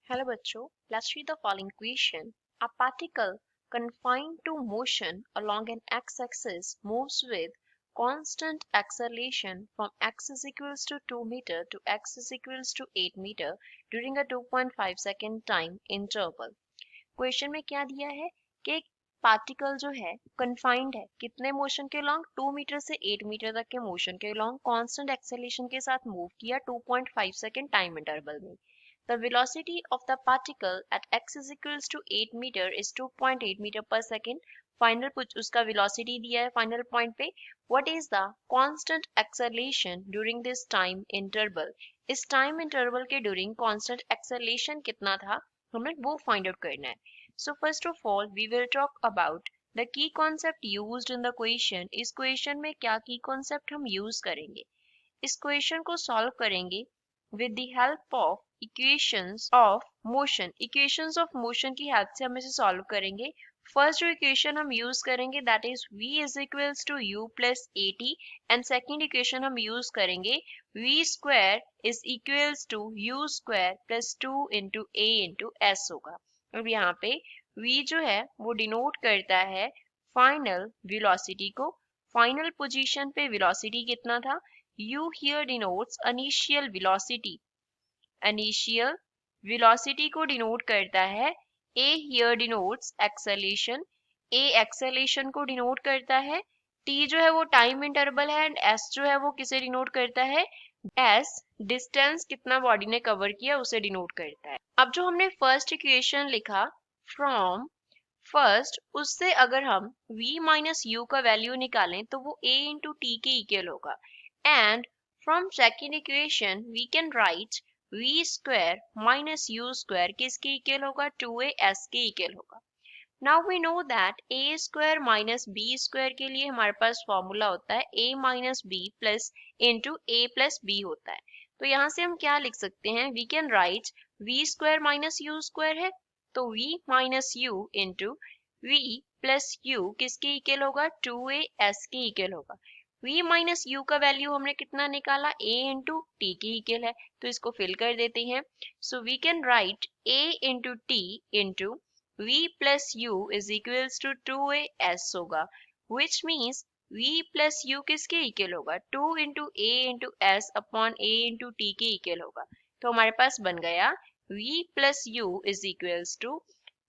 Hello बच्चों, let's read the following question. A particle confined to motion along an x-axis moves with constant acceleration from x is equals to 2 meter to x is equals to 8 meter during a 2.5 second time interval. Question में क्या दिया है कि एक particle जो है confined है कितने मोशन के लॉन्ग 2 मीटर से 8 मीटर तक के मोशन के लॉन्ग कांस्टेंट एक्सेलरेशन के साथ मूव किया 2.5 सेकंड टाइम इंटरवल में. The velocity of the particle at x is equals to 8 meter is 2.8 meter per second. Final कुछ उसका velocity दिया है फाइनल पॉइंट पे. What is the constant acceleration during this time interval? इस time interval के during constant acceleration कितना था हमें वो फाइंड आउट करना है. So first of all we will talk about the key concept used in the question. इस question में क्या की कॉन्सेप्ट हम यूज करेंगे. इस क्वेश्चन को सॉल्व करेंगे with the help of equations of motion. equations of motion की हेल्प से हम इसे सॉल्व करेंगे. फर्स्ट जो इक्वेशन हम यूज करेंगे that is v is equals to u plus at and second equation हम यूज करेंगे v square is equals to u square plus 2 into a into s होगा. अब यहाँ पे v जो है वो डिनोट करता है फाइनल वेलोसिटी को. फाइनल पोजीशन पे वेलोसिटी कितना था. U here denotes initial velocity. Initial velocity को डिनोट करता है. A here denotes acceleration. A acceleration को डिनोट करता है. T जो है वो टाइम इंटरवल है एंड S जो है वो किसे डिनोट करता है. S डिस्टेंस कितना बॉडी ने कवर किया उसे डिनोट करता है. अब जो हमने फर्स्ट इक्वेशन लिखा फ्रॉम फर्स्ट उससे अगर हम v माइनस u का वैल्यू निकालें तो वो a इंटू टी के इक्वल होगा. And from second equation we can write v square minus u square किसके इक्वल होगा 2as के इक्वल होगा. Now we know that a square minus b square के लिए हमारे पास फॉर्मूला होता है a minus b plus into a plus b होता है. तो यहाँ से हम क्या लिख सकते हैं. We can write v square minus u square है तो v minus u into v plus u किसके इक्वल होगा 2as के इक्वल होगा. v माइनस u का वैल्यू हमने कितना निकाला a इंटू टी के इक्वल है तो इसको फिल कर देते हैं. So we can write a into t into v plus u is equals to 2as होगा which means v plus u किसके इक्वल होगा 2 into a into s upon a into t के इक्वल होगा. तो हमारे पास बन गया v plus u is equals to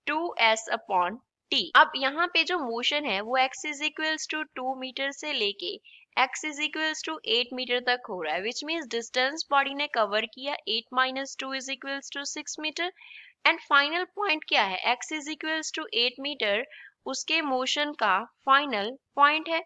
2s upon t. अब यहाँ पे जो मोशन है वो x is equals to 2 metre से लेके x is equals to 8 metre तक हो रहा है विच मीन्स डिस्टेंस बॉडी ने कवर किया 8 minus 2 is equals to 6 metre. And final point क्या है x is equals to 8 metre उसके मोशन का फाइनल पॉइंट है.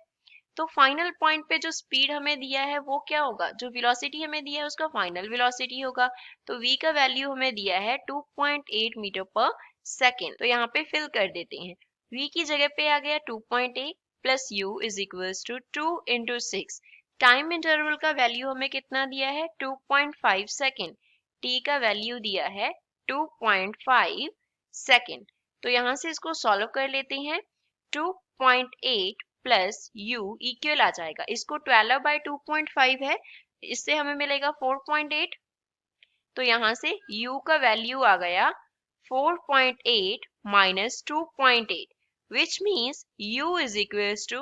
तो फाइनल पॉइंट पे जो स्पीड हमें दिया है वो क्या होगा. जो वेलोसिटी हमें दिया है उसका फाइनल वेलोसिटी होगा. तो v का वैल्यू हमें दिया है 2.8 मीटर पर सेकेंड. तो यहाँ पे फिल कर देते हैं. v की जगह पे आ गया 2.8 plus u is equals to 2 into 6. Time interval का वैल्यू हमें कितना दिया है 2.5 सेकेंड. t का वैल्यू दिया है 2.5 सेकेंड. तो यहाँ से इसको सॉल्व कर लेते हैं. 2.8 प्लस u इक्वल आ जाएगा. इसको 12 बाई 2.5 है इससे हमें मिलेगा 4.8. तो यहाँ से u का वैल्यू आ गया 4.8 minus 2.8 which means u is equals to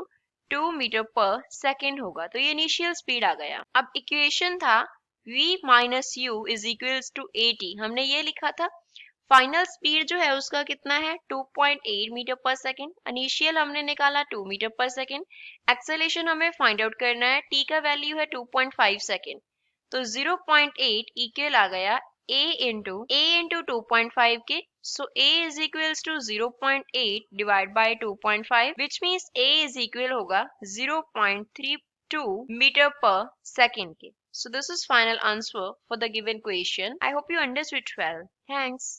2 metre पर सेकेंड होगा. तो ये इनिशियल स्पीड आ गया. अब इक्वेशन था v minus u is equals to 80. हमने ये लिखा था. फाइनल स्पीड जो है उसका कितना है 2.8 मीटर पर सेकेंड. इनिशियल हमने निकाला 2 मीटर पर सेकेंड. एक्सेलरेशन हमें फाइंड आउट करना है. t का वैल्यू है 2.5 सेकेंड. तो 0.8 इक्वल आ गया a into 2.5 के. So a is equals to 0.8 divided by 2.5 which means a is equal होगा 0.32 meter per second के. So this is final answer for the given question. I hope you understood well. Thanks.